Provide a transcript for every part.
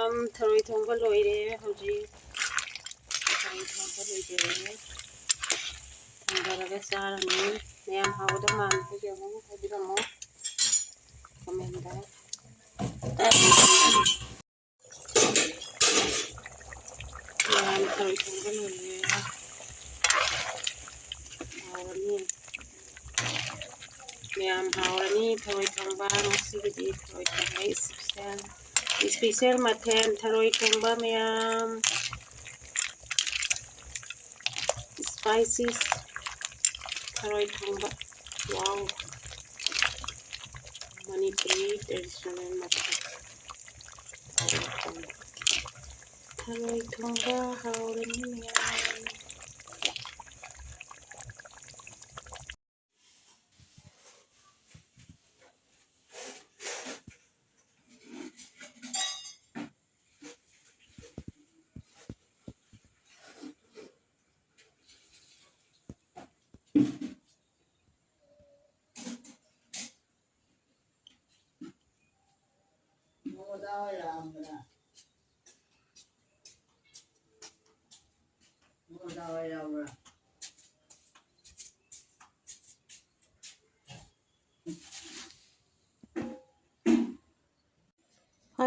ꯃꯌꯥꯝ ꯊꯔꯣꯏ ꯊꯣꯡꯕ ꯂꯣꯏꯔꯦ ꯍꯧꯖꯤꯛ ꯊꯔꯣꯏ ꯊꯣꯡꯕ ꯂꯣꯏꯖꯔꯦ ꯊꯣꯡꯊꯔꯒ ꯆꯥꯔꯅꯤ ꯃꯌꯥꯝ ꯍꯥꯎꯒꯗꯕ ꯃꯥꯟꯕꯒꯤ ꯑꯃꯨꯛ ꯍꯥꯏꯕꯤꯔꯝꯃꯣ ꯀꯃꯦꯟꯗ ꯃꯌꯥꯝ ꯊꯔꯣꯏ ꯊꯣꯡꯕ ꯂꯣꯏꯔꯦ ꯍꯥꯎꯔꯅꯤ ꯃꯌꯥꯝ ꯍꯥꯎꯔꯅꯤ ꯊꯔꯣꯏ ꯊꯣꯡꯕ ꯉꯁꯤꯒꯤꯗꯤ ꯊꯔꯣꯏ ꯊꯣꯡꯕ ꯏꯁꯄꯤꯁꯦꯜ ꯃꯊꯦꯜ ꯊꯔꯣꯏ ꯊꯣꯡꯕ ꯃꯌꯥꯝ ꯁ꯭ꯄꯥꯏꯁꯤ ꯊꯔꯣꯏ ꯊꯣꯡꯕ ꯋꯥꯎ ꯃꯅꯤꯄꯨꯔꯤ ꯇ꯭ꯔꯦꯗꯤꯁꯅꯦꯜ ꯃꯊꯦꯜ ꯊꯔꯣꯏ ꯊꯣꯡꯕ ꯍꯥꯎꯔꯅꯤ ꯃꯌꯥꯝ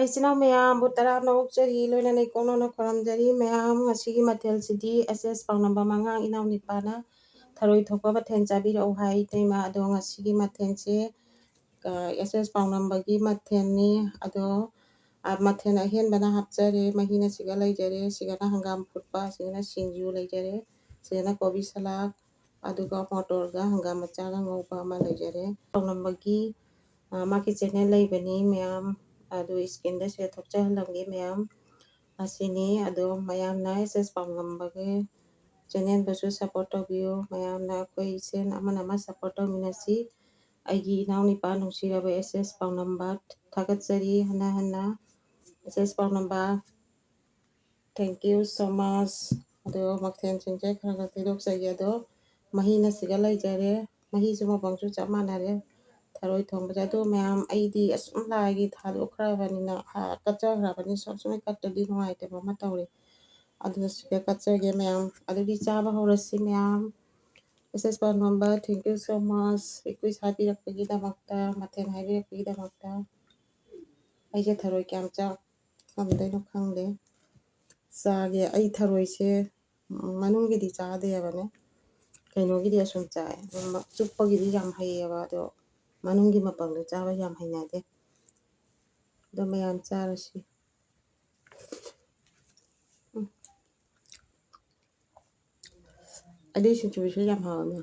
ꯏꯆꯤꯜ ꯏꯅꯥꯎ ꯃꯌꯥꯝꯕꯨ ꯇꯔꯥꯝꯅ ꯑꯣꯛꯆꯔꯤ ꯂꯣꯏꯅꯅ ꯏꯀꯣꯛꯅꯅ ꯈꯨꯔꯨꯝꯖꯔꯤ ꯃꯌꯥꯝ ꯉꯁꯤꯒꯤ ꯃꯊꯦꯜꯁꯤꯗꯤ ꯑꯦꯁ ꯄꯥꯎꯅꯝꯕ ꯃꯉꯥꯡ ꯏꯅꯥꯎ ꯅꯤꯄꯥꯅ ꯊꯔꯣꯏ ꯊꯣꯡꯕ ꯃꯊꯦꯜ ꯆꯥꯕꯤꯔꯛꯎ ꯍꯥꯏ ꯏꯇꯩꯃ ꯑꯗꯣ ꯉꯁꯤꯒꯤ ꯃꯊꯦꯜꯁꯦ ꯑꯦꯁ ꯄꯥꯎꯅꯝꯕꯒꯤ ꯃꯊꯦꯜꯅꯤ ꯑꯗꯣ ꯃꯊꯦꯜ ꯑꯍꯦꯟꯕꯅ ꯍꯥꯞꯆꯔꯦ ꯃꯍꯤꯅ ꯁꯤꯒ ꯂꯩꯖꯔꯦ ꯁꯤꯒꯅ ꯍꯪꯒꯥꯝ ꯐꯨꯠꯄ ꯁꯤꯒꯅ ꯁꯤꯡꯖꯨ ꯂꯩꯖꯔꯦ ꯁꯤꯒꯅ ꯀꯣꯕꯤ ꯁꯂꯥꯗ ꯑꯗꯨꯒ ꯃꯣꯇꯣꯔꯒ ꯍꯪꯒꯥꯝ ꯃꯆꯥꯒ ꯉꯧꯕ ꯑꯃ ꯂꯩꯖꯔꯦ ꯄꯥꯎꯅꯝꯕꯒꯤ ꯃꯥꯒꯤ ꯆꯦꯅꯦꯜ ꯂꯩꯕꯅꯤ ꯃꯌꯥꯝ ꯑꯗꯨ ꯏꯁꯀ꯭ꯔꯤꯟꯗ ꯁꯦ ꯊꯣꯛꯆꯍꯜꯂꯝꯒꯦ ꯃꯌꯥꯝ ꯑꯁꯤꯅꯤ ꯑꯗꯣ ꯃꯌꯥꯝꯅ ꯑꯦꯁ ꯄꯥꯎꯅꯝꯕꯒꯤ ꯆꯦꯅꯦꯜꯕꯨꯁꯨ ꯁꯞꯄꯣꯔꯠ ꯇꯧꯕꯤꯌꯨ ꯃꯌꯥꯝꯅ ꯑꯩꯈꯣꯏ ꯏꯆꯦꯜ ꯑꯃꯅ ꯑꯃ ꯁꯞꯄꯣꯔꯠ ꯇꯧꯃꯤꯟꯅꯁꯤ ꯑꯩꯒꯤ ꯏꯅꯥꯎꯅꯤꯄꯥ ꯅꯨꯡꯁꯤꯔꯕ ꯑꯦꯁ ꯄꯥꯎꯅꯝꯕ ꯊꯥꯒꯠꯆꯔꯤ ꯍꯟꯅ ꯍꯟꯅ ꯑꯦꯁ ꯄꯥꯎꯅꯝꯕ ꯊꯦꯡꯛ ꯌꯨ ꯁꯣ ꯃꯆ ꯑꯗꯣ ꯃꯊꯦꯜꯁꯤꯡꯁꯦ ꯈꯔ ꯈꯔ ꯊꯩꯗꯣꯛꯆꯒꯦ ꯑꯗꯣ ꯃꯍꯤꯅ ꯁꯤꯒ ꯂꯩꯖꯔꯦ ꯃꯍꯤꯁꯨ ꯃꯄꯪꯁꯨ ꯆꯞ ꯃꯥꯟꯅꯔꯦ ꯊꯔꯣꯏ ꯊꯣꯡꯕꯁꯦ ꯑꯗꯣ ꯃꯌꯥꯝ ꯑꯩꯗꯤ ꯑꯁꯨꯝ ꯂꯥꯏꯒꯤ ꯊꯥꯗꯣꯛꯈ꯭ꯔꯕꯅꯤꯅ ꯀꯠꯆꯈ꯭ꯔꯕꯅꯤ ꯁꯨꯝ ꯀꯠꯇꯗꯤ ꯅꯨꯡꯉꯥꯏꯇꯕ ꯑꯃ ꯇꯧꯔꯦ ꯑꯗꯨꯅ ꯁꯤꯗ ꯀꯠꯆꯒꯦ ꯃꯌꯥꯝ ꯑꯗꯨꯗꯤ ꯆꯥꯕ ꯍꯧꯔꯁꯤ ꯃꯌꯥꯝ ꯑꯦꯁ ꯄꯥꯎꯅꯝꯕ ꯊꯦꯡꯛ ꯌꯨ ꯁꯣ ꯃꯆ ꯔꯤꯀ꯭ꯋꯦꯁ ꯍꯥꯏꯕꯤꯔꯛꯄꯒꯤꯗꯃꯛꯇ ꯃꯊꯦꯜ ꯍꯥꯏꯕꯤꯔꯛꯄꯒꯤꯗꯃꯛꯇ ꯑꯩꯁꯦ ꯊꯔꯣꯏ ꯀꯌꯥꯝ ꯉꯝꯗꯣꯏꯅꯣ ꯈꯪꯗꯦ ꯆꯥꯒꯦ ꯑꯩ ꯊꯔꯣꯏꯁꯦ ꯃꯅꯨꯡꯒꯤꯗꯤ ꯆꯥꯗꯦꯕꯅꯦ ꯀꯩꯅꯣꯒꯤꯗꯤ ꯑꯁꯨꯝ ꯆꯥꯏ ꯆꯨꯞꯄꯒꯤꯗꯤ ꯌꯥꯝ ꯍꯩꯌꯦꯕ ꯑꯗꯣ ꯃꯅꯨꯡꯒꯤ ꯃꯄꯪꯗꯣ ꯆꯥꯕ ꯌꯥꯝ ꯍꯩꯅꯗꯦ ꯑꯗꯣ ꯃꯌꯥꯝ ꯆꯥꯔꯁꯤ ꯑꯗꯨꯏ ꯁꯤꯡꯖꯨꯁꯨ ꯌꯥꯝ ꯍꯥꯎꯅꯤ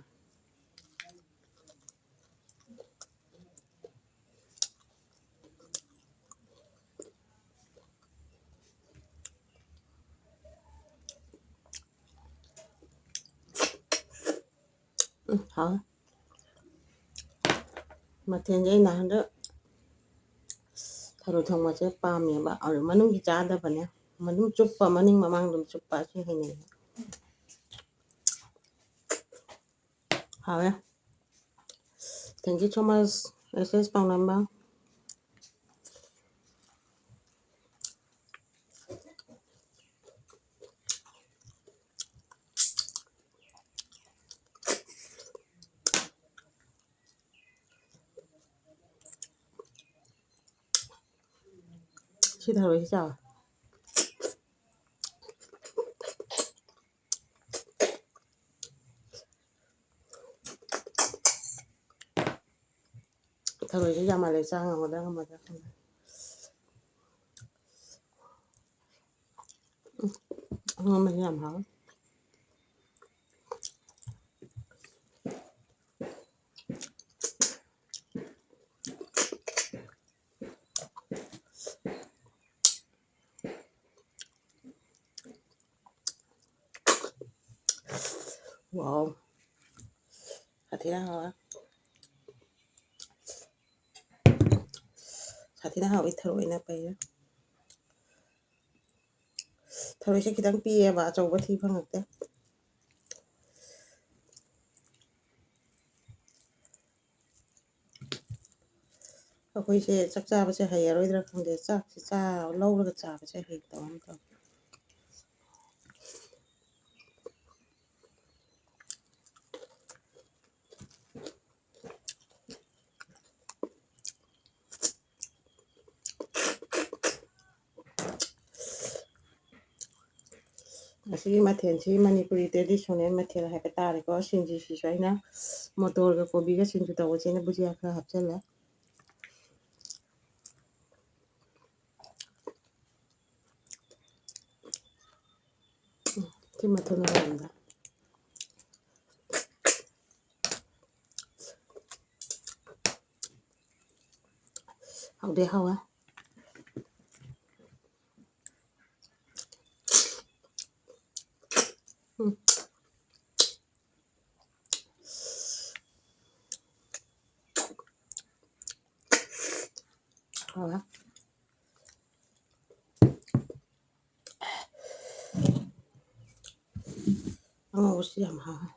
ꯍꯥꯎ ꯃꯊꯦꯜꯁꯦ ꯑꯩꯅ ꯍꯟꯗꯛ ꯊꯔꯣꯏ ꯊꯣꯡꯕꯁꯦ ꯄꯥꯝꯃꯦꯕ ꯑꯗꯨ ꯃꯅꯨꯡꯒꯤ ꯆꯥꯗꯕꯅꯦ ꯃꯅꯨꯡ ꯆꯨꯞꯄ ꯃꯅꯤꯡ ꯃꯃꯥꯡ ꯑꯗꯨꯝ ꯆꯨꯞꯄ ꯑꯁꯤ ꯍꯩꯅꯩ ꯍꯥꯎꯋꯦ ꯊꯦꯡꯛ ꯌꯨ ꯁꯣ ꯃꯆ ꯑꯦꯁ ꯄꯥꯎꯅꯝꯕ ꯁꯤ ꯊꯔꯣꯏꯁꯤ ꯆꯥꯎꯋꯦ ꯊꯔꯣꯏꯁꯦ ꯌꯥꯝꯃꯜꯂꯦ ꯆꯥ ꯉꯝꯒꯗ꯭ꯔꯥ ꯉꯝꯃꯣꯏꯗ꯭ꯔꯥ ꯈꯪꯗꯦ ꯑꯉꯥꯡꯕꯁꯦ ꯌꯥꯝ ꯍꯥꯎꯋꯦ ꯋꯥꯎ ꯁꯥꯊꯤꯅ ꯍꯥꯎꯋꯦ ꯁꯥꯊꯤꯅ ꯍꯥꯎꯋꯤ ꯊꯔꯣꯏꯅ ꯄꯩꯔꯦ ꯊꯔꯣꯏꯁꯦ ꯈꯤꯇꯪ ꯄꯤꯑꯦꯕ ꯑꯆꯧꯕ ꯊꯤ ꯐꯪꯉꯛꯇꯦ ꯑꯩꯈꯣꯏꯁꯦ ꯆꯥꯛ ꯆꯥꯕꯁꯦ ꯍꯩꯔꯔꯣꯏꯗ꯭ꯔꯥ ꯈꯪꯗꯦ ꯆꯥꯛꯁꯦ ꯂꯧꯔꯒ ꯆꯥꯕꯁꯦ ꯍꯩꯇꯕ ꯑꯃ ꯇꯧꯋꯦ ꯑꯁꯤꯒꯤ ꯃꯊꯦꯜꯁꯤ ꯃꯅꯤꯄꯨꯔꯤ ꯇ꯭ꯔꯦꯗꯤꯁꯅꯦꯜ ꯃꯊꯦꯜ ꯍꯥꯏꯕ ꯇꯥꯔꯦꯀꯣ ꯁꯤꯡꯖꯨꯁꯤꯁꯨ ꯑꯩꯅ ꯃꯣꯇꯣꯔꯒ ꯀꯣꯕꯤꯒ ꯁꯤꯡꯖꯨ ꯇꯧꯕꯁꯤꯅ ꯕꯨꯖꯤꯌꯥ ꯈꯔ ꯍꯥꯞꯆꯤꯜꯂꯦ ꯁꯤ ꯃꯊꯦꯜ ꯑꯃꯗ ꯍꯥꯎꯗꯤ ꯍꯥꯎꯋꯦ ꯍꯥꯎꯋꯦ ꯑꯉꯧꯕꯁꯤ ꯌꯥꯝ ꯍꯥꯎꯋꯦ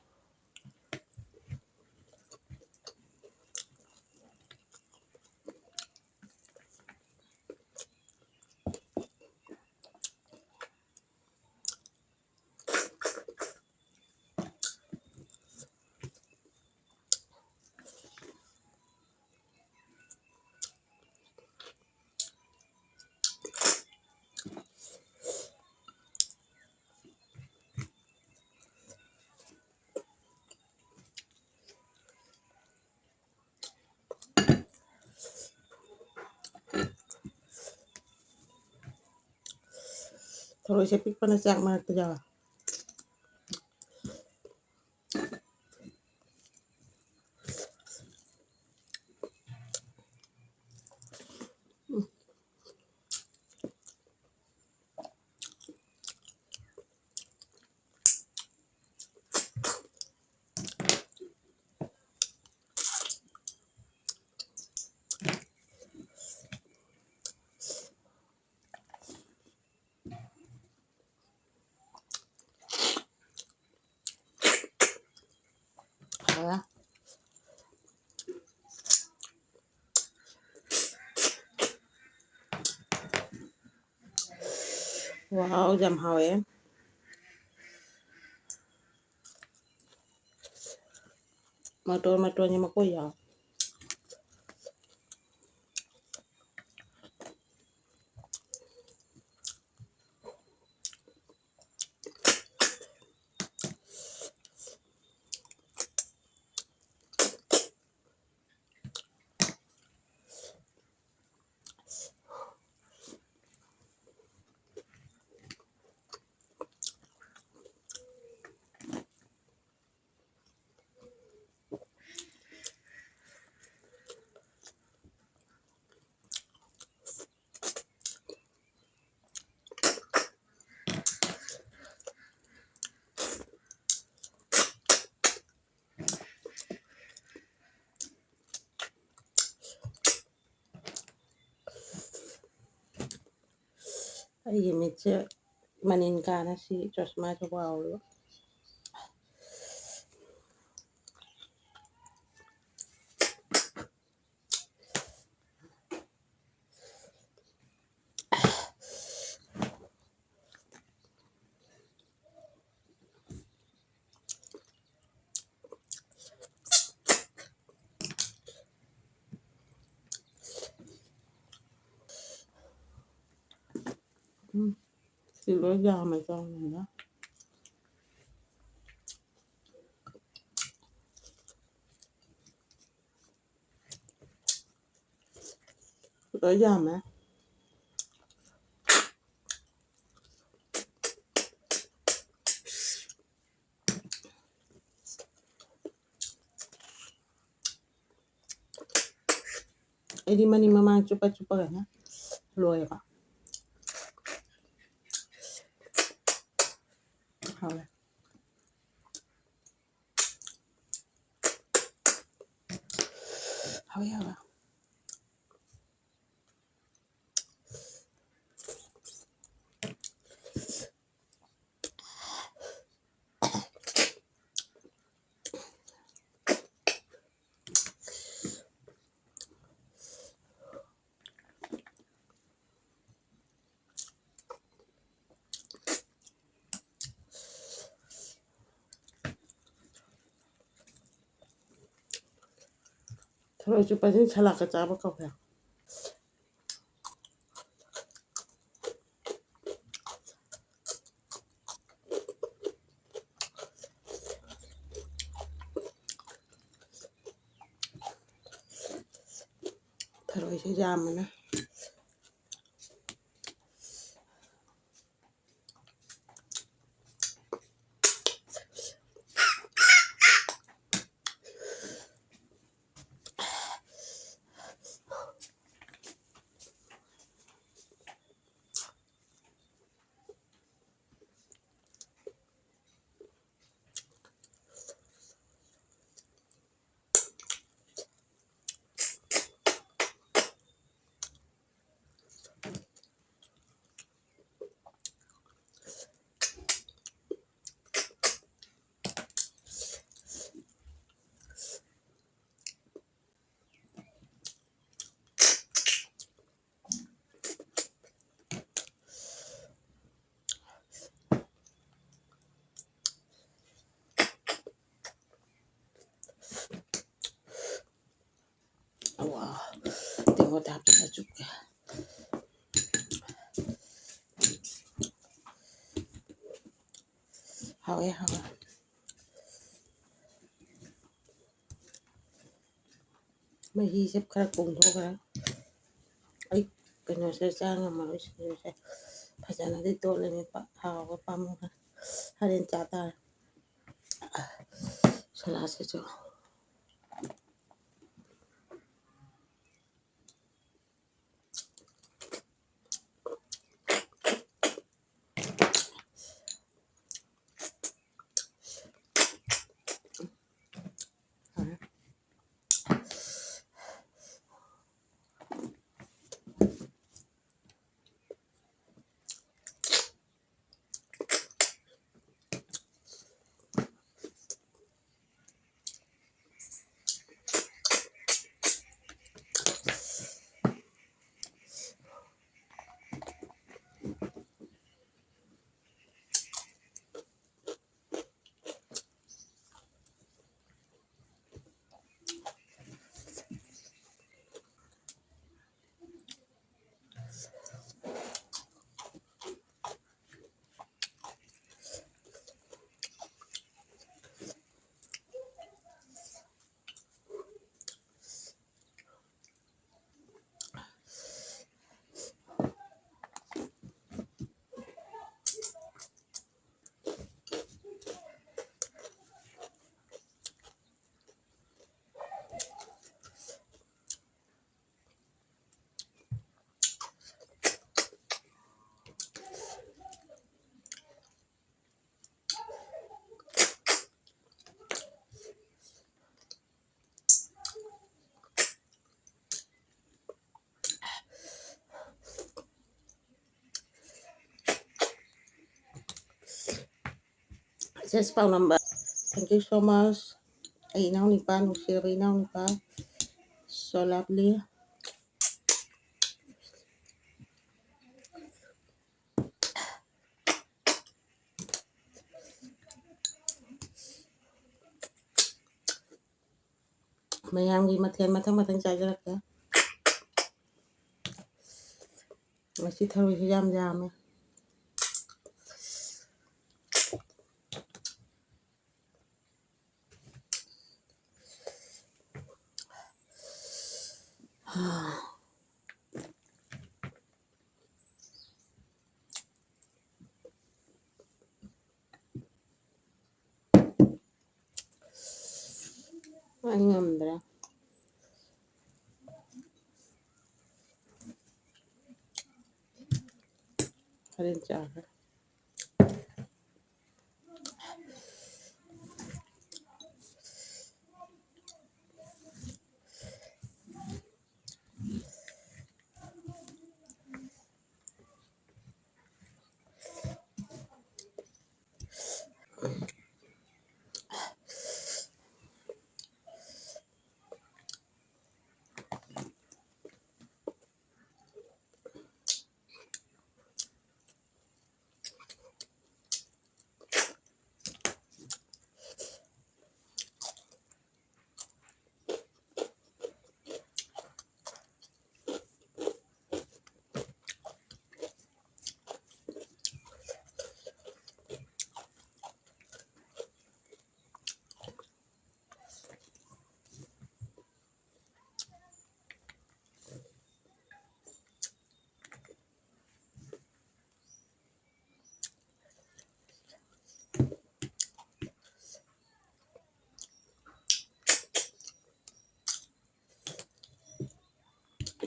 ꯊꯔꯣꯏꯁꯦ ꯄꯤꯛꯄꯅ ꯆꯥꯛ ꯃꯔꯛꯇ ꯌꯥꯎꯋꯦ ꯍꯥꯎꯋꯦ ꯋꯥꯎ ꯌꯥꯝ ꯍꯥꯎꯋꯦ ꯃꯇꯣꯟꯁꯦ ꯃꯀꯣꯏ ꯌꯥꯎꯋꯦ ꯑꯩꯒꯤ ꯃꯤꯠꯁꯦ ꯃꯅꯤꯟ ꯀꯥꯅ ꯁꯤ ꯆꯁꯃꯥꯁꯦ ꯋꯥꯎꯔꯤꯕ ꯁꯤ ꯂꯣꯏ ꯌꯥꯝꯃꯦ ꯆꯥꯎꯅ lỗi dòm á đi mani mama chupa chupa cái nhá lùi vào rồi thôi rồi ꯊꯔꯣꯏꯁꯨ ꯄꯥꯁꯤꯟ ꯁꯂꯥꯛꯀ ꯆꯥꯕ ꯀꯧꯋꯦ ꯊꯔꯣꯏꯁꯦ ꯌꯥꯝꯕꯅ 와, 땡어 다 빌려줄게. 하왜. ꯃꯍꯤꯁꯦ ꯈꯔ ꯀꯣꯡꯊꯣꯛꯈ꯭ꯔꯦ ꯑꯩ ꯀꯩꯅꯣꯁꯦ ꯆꯥ ꯉꯝꯃꯔꯣꯏ ꯁꯤꯡꯖꯨꯁꯦ ꯐꯖꯅꯗꯤ ꯇꯣꯠꯂꯅꯤ ꯍꯥꯎꯕ ꯄꯥꯝꯃꯨꯈ꯭ꯔꯦ ꯍꯣꯔꯦꯟ ꯆꯥ ꯇꯥꯔꯦ ꯁꯂꯥꯗꯁꯤꯁꯨ Just phone number. Thank you so much. Ay inaw-nipa, nusira inaw-nipa. So lovely. ꯃꯌꯥꯝꯒꯤ ꯃꯊꯦꯜ ꯃꯊꯪ ꯆꯥꯖꯔꯛꯀꯦ ꯉꯁꯤ ꯊꯔꯣꯏꯁꯨ ꯌꯥꯝ ꯌꯥꯝꯃꯦ ꯑꯩ ꯉꯝꯗ꯭ꯔꯦ ꯍꯣꯔꯦꯟ ꯆꯥꯒꯦ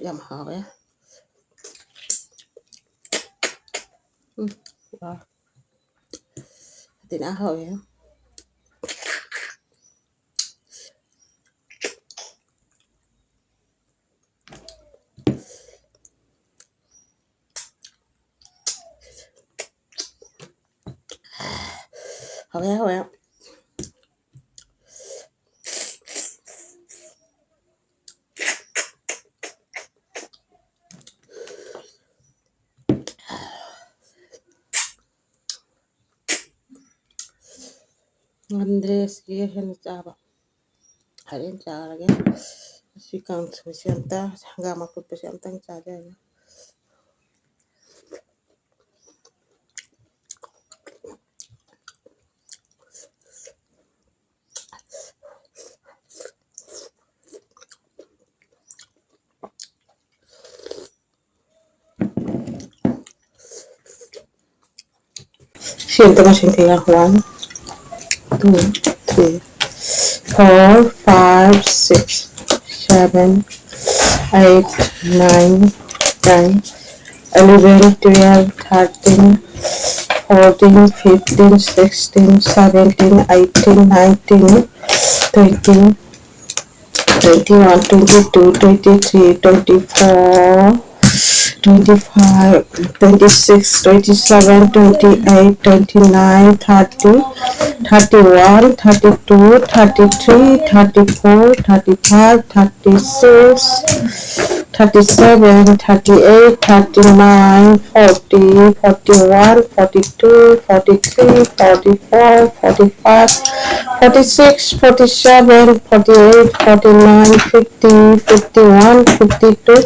Yum hào ấy. Wow. Thì đã hào ấy. Hào ấy. Andres kia hen chaba. Harin cha lagi. Si kan sianta gama put siantang cha jaga. Sienta masing tinggal 1, 2, 3, 4, 5, 6, 7, 8, 9, 10, 11, 12, 13, 14, 15, 16, 17, 18, 19, 20, 21, 22, 23, 24, 25, 26, 27, 28, 29, 30, 31, 32, 33, 34, 35, 36, 37, 38, 39, 40, 41, 42, 43, 44, 45, 46, 47, 48, 49, 50, 51, 52,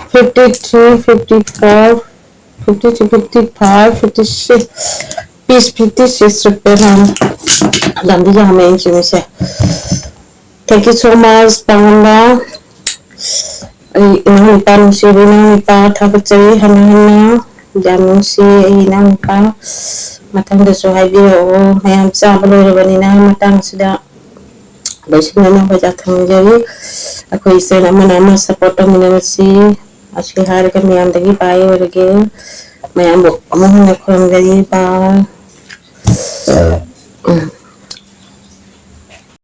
53, 54, 53, 55, 56, peace, 56, Thank you so much, Panganda. Inang ipa nung si Rinang ipa tapachari hana Janong si inang ipa matang da so hai bio mayam sa balo bani na matang sudah basic na baca thang jari aku isa nama support mina si asli hari kan mayam dagi pai warge mayam bo amon na khom jari pa